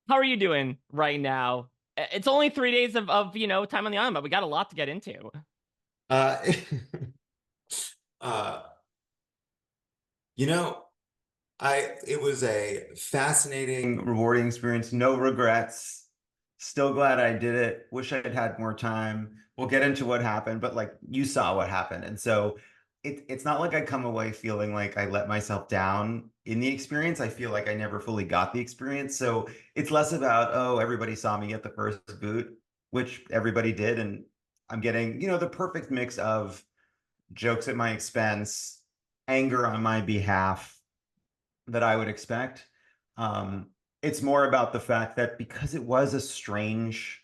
How are you doing right now? It's only 3 days of time on the island, but we got a lot to get into. Uh, uh, you know, it was a fascinating, rewarding experience. No regrets. Still glad I did it. Wish I'd had more time. We'll get into what happened, but like you saw what happened. And so it's not like I come away feeling like I let myself down in the experience. I feel like I never fully got the experience. So it's less about, oh, everybody saw me get the first boot, which everybody did. And I'm getting, the perfect mix of jokes at my expense, anger on my behalf that I would expect. It's more about the fact that because it was a strange,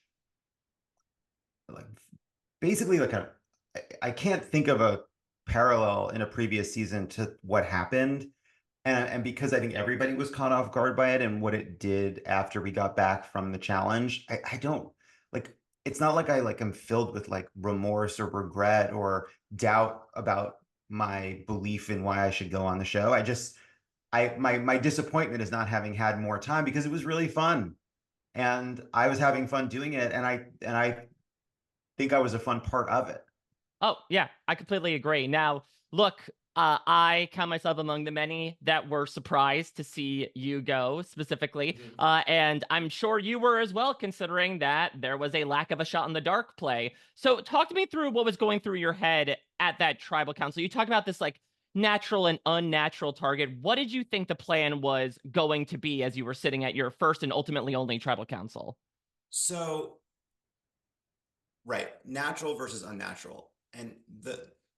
like basically like I can't think of a parallel in a previous season to what happened. And because I think everybody was caught off guard by it and what it did after we got back from the challenge, I don't like it's not like I like am filled with like remorse or regret or doubt about my belief in why I should go on the show. My disappointment is not having had more time because it was really fun and I was having fun doing it and I think I was a fun part of it. Oh, yeah, I completely agree. Now, look, I count myself among the many that were surprised to see you go specifically. Mhm. And I'm sure you were as well, considering that there was a lack of a shot in the dark play. So, talk to me through what was going through your head at that tribal council. You talk about this like natural and unnatural target. What did you think the plan was going to be as you were sitting at your first and ultimately only tribal council? So, right, natural versus unnatural. And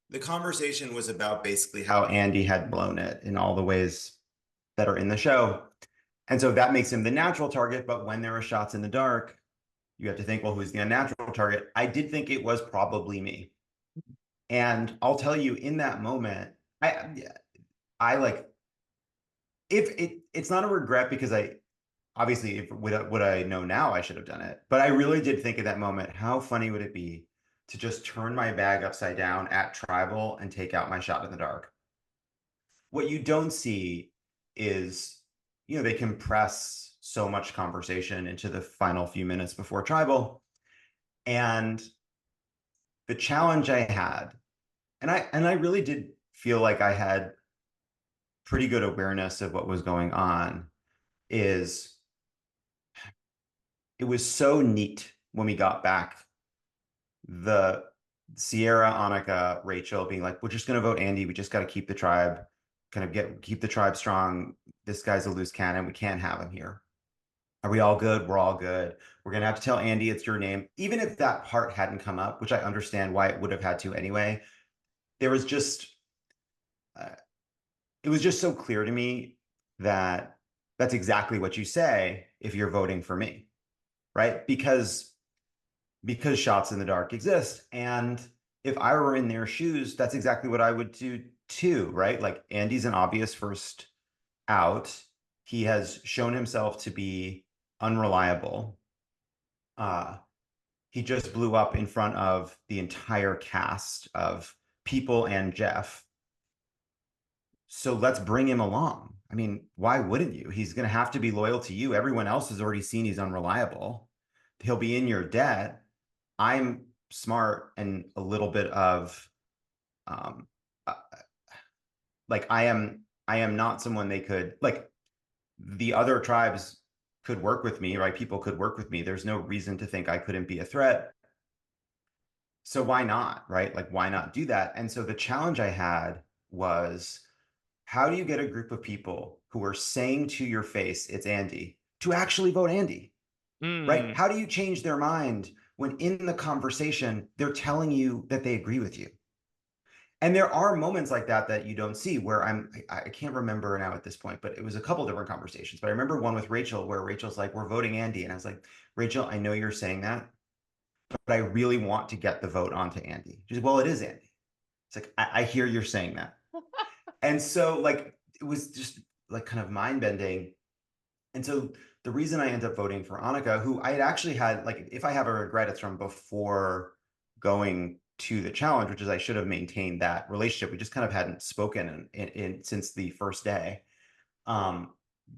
the conversation was about basically how Andy had blown it in all the ways that are in the show. And so that makes him the natural target, but when there are shots in the dark, you have to think, well, who's the unnatural target? I did think it was probably me. And I'll tell you in that moment, I like if it's not a regret because I obviously if with what I know now, I should have done it. But I really did think at that moment, how funny would it be to just turn my bag upside down at tribal and take out my shot in the dark? What you don't see is, they compress so much conversation into the final few minutes before tribal. And the challenge I had, and I really did feel like I had pretty good awareness of what was going on, is it was so neat when we got back. The Sierra, Annika, Rachel being like, we're just gonna vote Andy. We just got to keep the tribe, kind of keep the tribe strong. This guy's a loose cannon. We can't have him here. Are we all good? We're all good. We're gonna have to tell Andy it's your name. Even if that part hadn't come up, which I understand why it would have had to anyway, there was just uh, it was just so clear to me that that's exactly what you say if you're voting for me, right? Because shots in the dark exist. And if I were in their shoes, that's exactly what I would do too, right? Like Andy's an obvious first out. He has shown himself to be unreliable. Uh, he just blew up in front of the entire cast of people and Jeff. So let's bring him along. I mean, why wouldn't you? He's going to have to be loyal to you. Everyone else has already seen he's unreliable. He'll be in your debt. I'm smart and a little bit of um uh, like I am not someone they could like the other tribes could work with me, right? People could work with me. There's no reason to think I couldn't be a threat. So why not, right? Like why not do that? And so the challenge I had was how do you get a group of people who are saying to your face it's Andy to actually vote Andy? Right? Hmm. How do you change their mind when in the conversation they're telling you that they agree with you? And there are moments like that you don't see where I can't remember now at this point, but it was a couple different conversations. But I remember one with Rachel where Rachel's like, we're voting Andy. And I was like, Rachel, I know you're saying that, but I really want to get the vote onto Andy. She's like, well, it is Andy. It's like, I hear you're saying that. And so like it was just like kind of mind bending. And so the reason I ended up voting for Annika, who I had actually had, like, if I have a regret, it's from before going to the challenge, which is I should have maintained that relationship. We just kind of hadn't spoken since the first day. Um,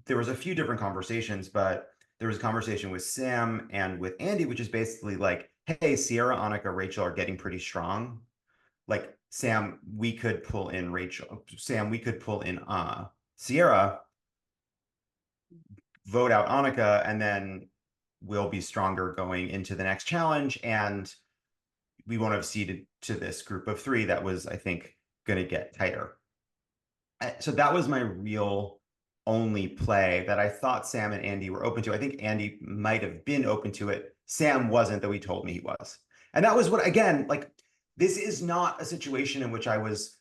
there was a few different conversations, but there was a conversation with Sam and with Andy, which is basically like, hey, Sierra, Annika, Rachel are getting pretty strong. Like, Sam, we could pull in Rachel. Sam, we could pull in Sierra, vote out Annika, and then we'll be stronger going into the next challenge. And we won't have ceded to this group of three that was, I think, going to get tighter. So that was my real only play that I thought Sam and Andy were open to. I think Andy might have been open to it. Sam wasn't, though he told me he was. And that was what, again, like, this is not a situation in which I was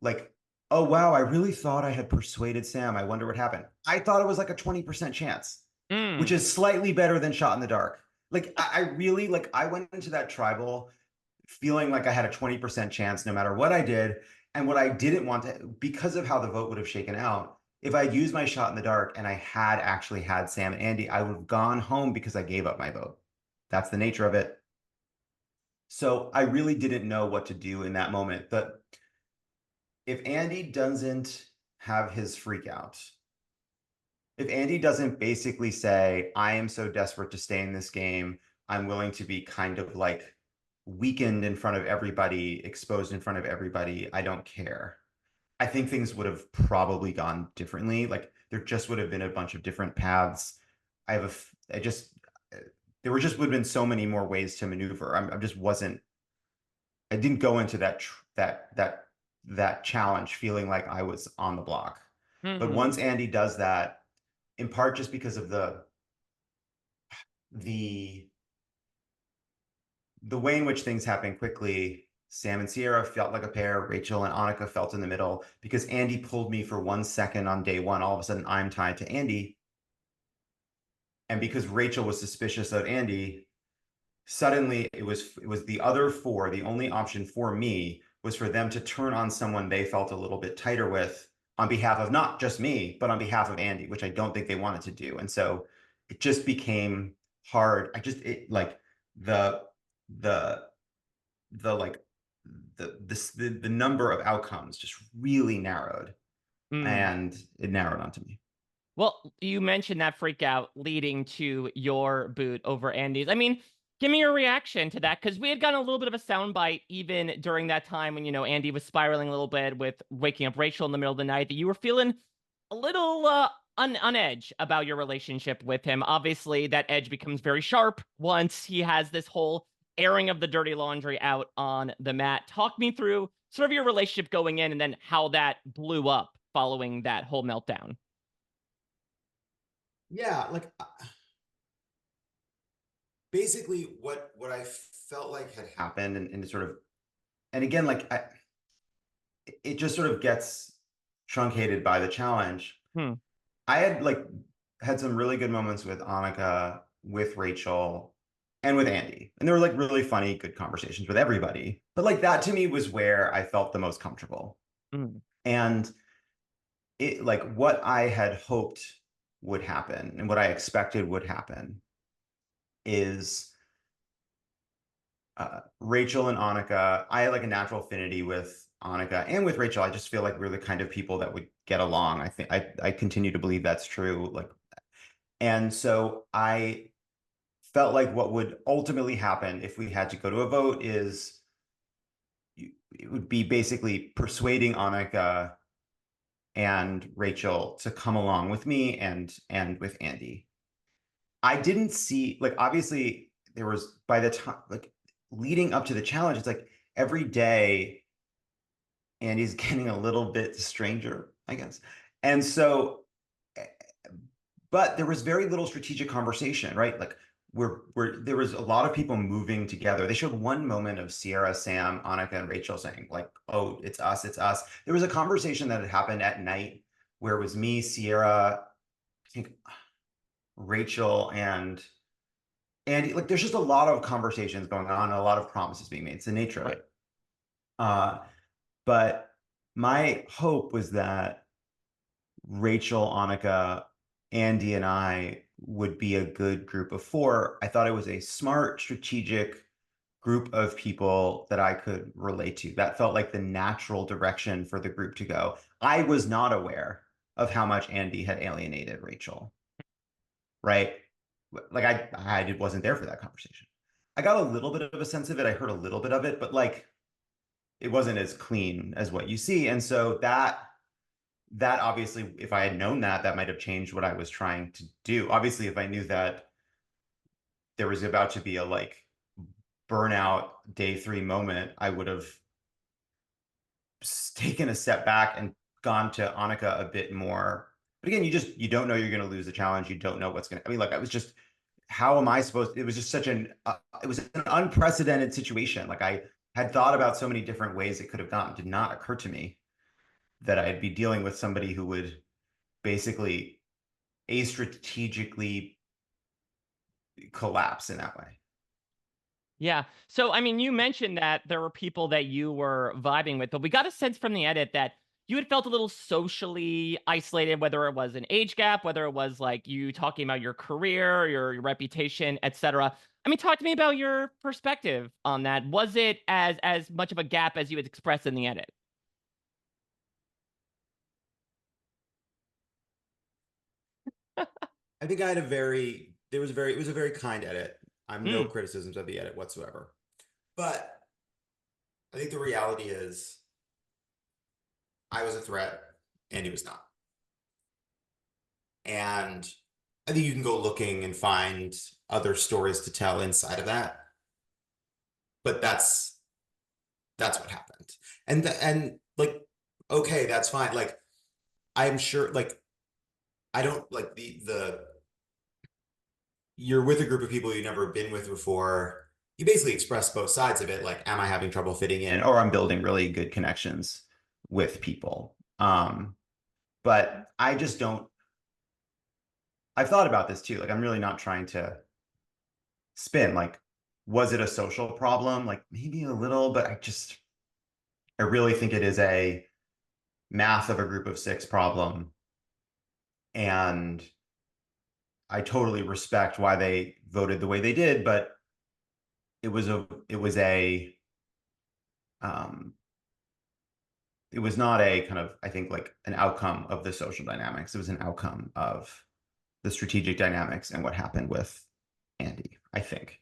like, oh, wow, I really thought I had persuaded Sam. I wonder what happened. I thought it was like a 20% chance, which is slightly better than shot in the dark. Like, I really, like, I went into that tribal feeling like I had a 20% chance no matter what I did. And what I didn't want to, because of how the vote would have shaken out, if I'd used my shot in the dark and I had actually had Sam and Andy, I would have gone home because I gave up my vote. That's the nature of it. So I really didn't know what to do in that moment. But if Andy doesn't have his freak out, if Andy doesn't basically say, I am so desperate to stay in this game, I'm willing to be kind of like weakened in front of everybody, exposed in front of everybody, I don't care. I think things would have probably gone differently. Like, there just would have been a bunch of different paths. I just, there were just would have been so many more ways to maneuver. I just wasn't, I didn't go into that challenge feeling like I was on the block. But once Andy does that, in part just because of the way in which things happen quickly, Sam and Sierra felt like a pair, Rachel and Annika felt in the middle, because Andy pulled me for 1 second on day one. All of a sudden, I'm tied to Andy. And because Rachel was suspicious of Andy, suddenly it was the other four. The only option for me was for them to turn on someone they felt a little bit tighter with on behalf of not just me, but on behalf of Andy, which I don't think they wanted to do. And so it just became hard. Like the like the number of outcomes just really narrowed, and it narrowed onto me. Well, you mentioned that freak out leading to your boot over Andy's. I mean, give me your reaction to that, because we had gotten a little bit of a soundbite even during that time when, Andy was spiraling a little bit with waking up Rachel in the middle of the night, that you were feeling a little on edge about your relationship with him. Obviously, that edge becomes very sharp once he has this whole airing of the dirty laundry out on the mat. Talk me through sort of your relationship going in and then how that blew up following that whole meltdown. Yeah, like basically what I felt like had happened, and sort of, and again, like it just sort of gets truncated by the challenge. I had had some really good moments with Annika, with Rachel, and with Andy, and there were like really funny, good conversations with everybody. But like that to me was where I felt the most comfortable, and it, like, what I had hoped would happen and what I expected would happen is Rachel and Annika. I had like a natural affinity with Annika and with Rachel. I just feel like we're the kind of people that would get along. I think I continue to believe that's true. Like, and so I felt like what would ultimately happen if we had to go to a vote is it would be basically persuading Annika and Rachel to come along with me and with Andy. I didn't see, like, obviously there was, by the time, like, leading up to the challenge, it's like every day Andy's getting a little bit stranger, I guess. And so, but there was very little strategic conversation, right? Like, there was a lot of people moving together. They showed one moment of Sierra, Sam, Annika, and Rachel saying like, "Oh, it's us, it's us." There was a conversation that had happened at night where it was me, Sierra, I think Rachel, and Andy. Like, there's just a lot of conversations going on, and a lot of promises being made. It's the nature of it. But my hope was that Rachel, Annika, Andy, and I would be a good group of four. I thought it was a smart, strategic group of people that I could relate to. That felt like the natural direction for the group to go. I was not aware of how much Andy had alienated Rachel, right? like I wasn't there for that conversation. I got a little bit of a sense of it. I heard a little bit of it, but like it wasn't as clean as what you see. And so that obviously, if I had known that, that might have changed what I was trying to do. Obviously, if I knew that there was about to be a like burnout day 3 moment, I would have taken a step back and gone to Annika a bit more. But again, you don't know you're going to lose the challenge. You don't know what's going to. I mean, like I was just, how am I supposed? It was just such it was an unprecedented situation. Like I had thought about so many different ways it could have gone. It did not occur to me that I'd be dealing with somebody who would basically strategically collapse in that way. Yeah. So, I mean, you mentioned that there were people that you were vibing with, but we got a sense from the edit that you had felt a little socially isolated, whether it was an age gap, whether it was like you talking about your career, your reputation, etc. I mean, talk to me about your perspective on that. Was it as much of a gap as you had expressed in the edit? I think I had a very, there was a very, it was a very kind edit. I'm no Mm, criticisms of the edit whatsoever. But I think the reality is I was a threat and he was not. And I think you can go looking and find other stories to tell inside of that. But that's what happened. And like, okay, that's fine. Like, I'm sure, like, I don't like the you're with a group of people you've never been with before. You basically express both sides of it. Like, am I having trouble fitting in, or I'm building really good connections with people? But I just don't. I've thought about this too. Like, I'm really not trying to spin. Like, was it a social problem? Like, maybe a little, but I really think it is a math of a group of 6 problem. And I totally respect why they voted the way they did, but it was um it was not a kind of, I think, like an outcome of the social dynamics. It was an outcome of the strategic dynamics and what happened with Andy, I think.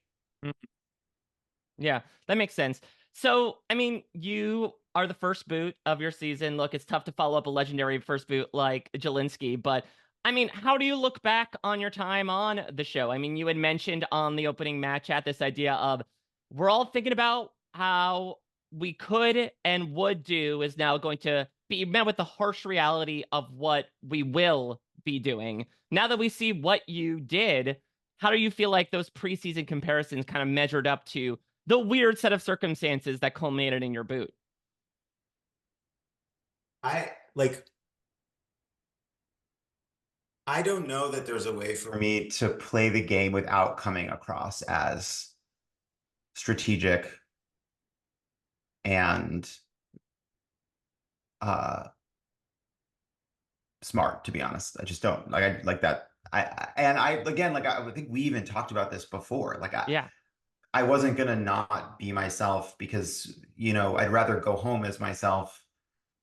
yeah, that makes sense. So, I mean, you are the first boot of your season. Look, it's tough to follow up a legendary first boot like Jelinski, but I mean, how do you look back on your time on the show? I mean, you had mentioned on the opening match at this idea of we're all thinking about how we could and would do is now going to be met with the harsh reality of what we will be doing. Now that we see what you did, how do you feel like those preseason comparisons kind of measured up to the weird set of circumstances that culminated in your boot? I like I don't know that there's a way for me to play the game without coming across as strategic and uh smart, to be honest. I just don't like, I like that. I again, like I think we even talked about this before. Like Yeah. I wasn't gonna not be myself because, I'd rather go home as myself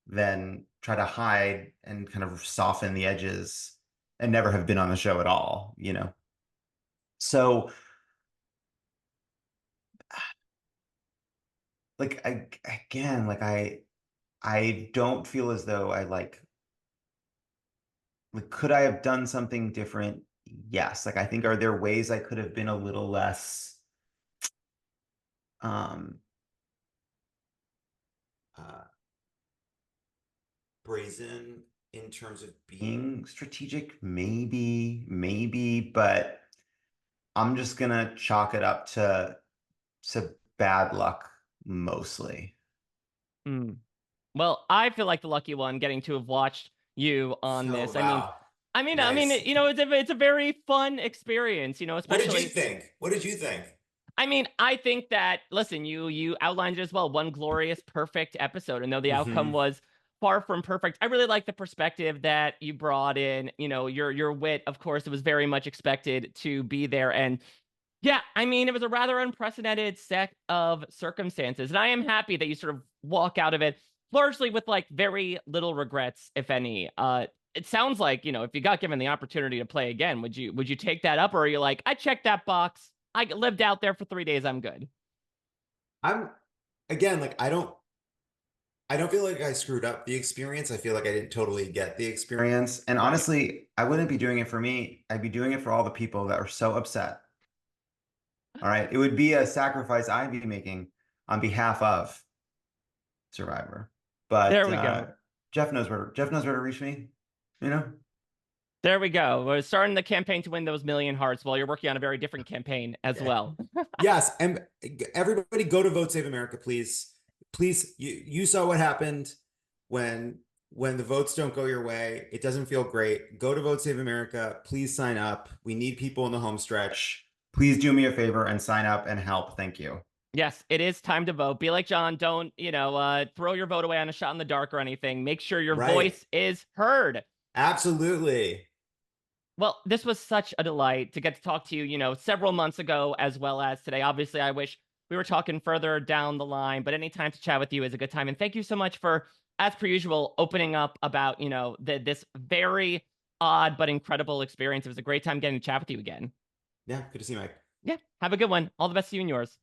than try to hide and kind of soften the edges and never have been on the show at all. So like again, like I don't feel as though I like could I have done something different? Yes. Like I think, are there ways I could have been a little less um uh brazen in terms of being strategic? Maybe, but I'm just gonna chalk it up to bad luck mostly. Mm. Well, I feel like the lucky one getting to have watched you on So this. I mean, wow. I mean, Nice. it's a very fun experience, What did you especially. think? What did you think? I mean, I think that listen, you outlined it as well, one glorious, perfect episode, and though the outcome Hmm. was far from perfect, I really like the perspective that you brought in. Your wit, of course, it was very much expected to be there, and yeah, I mean, it was a rather unprecedented set of circumstances, and I am happy that you sort of walk out of it largely with like very little regrets, if any. it sounds like, if you got given the opportunity to play again, would you take that up, or are you like, I checked that box. I lived out there for 3 days. I'm good. I'm again like I don't feel like I screwed up the experience. I feel like I didn't totally get the experience. And Right. honestly, I wouldn't be doing it for me. I'd be doing it for all the people that are so upset. All right. It would be a sacrifice I'd be making on behalf of Survivor. But There we go. Jeff knows where to reach me, you know? There we go. We're starting the campaign to win those million hearts while you're working on a very different campaign as Yeah. well. Yes, and everybody go to Vote Save America, please. Please, you saw what happened when the votes don't go your way. It doesn't feel great. Go to Vote Save America. Please sign up. We need people in the home stretch. Please do me a favor and sign up and help. Thank you. Yes, it is time to vote. Be like John. Don't, throw your vote away on a shot in the dark or anything. Make sure your Right. voice is heard. Absolutely. Well, this was such a delight to get to talk to you, several months ago as well as today. Obviously, I wish we were talking further down the line, but any time to chat with you is a good time. And thank you so much for, as per usual, opening up about, this very odd but incredible experience. It was a great time getting to chat with you again. Yeah, good to see you, Mike. Yeah, have a good one. All the best to you and yours.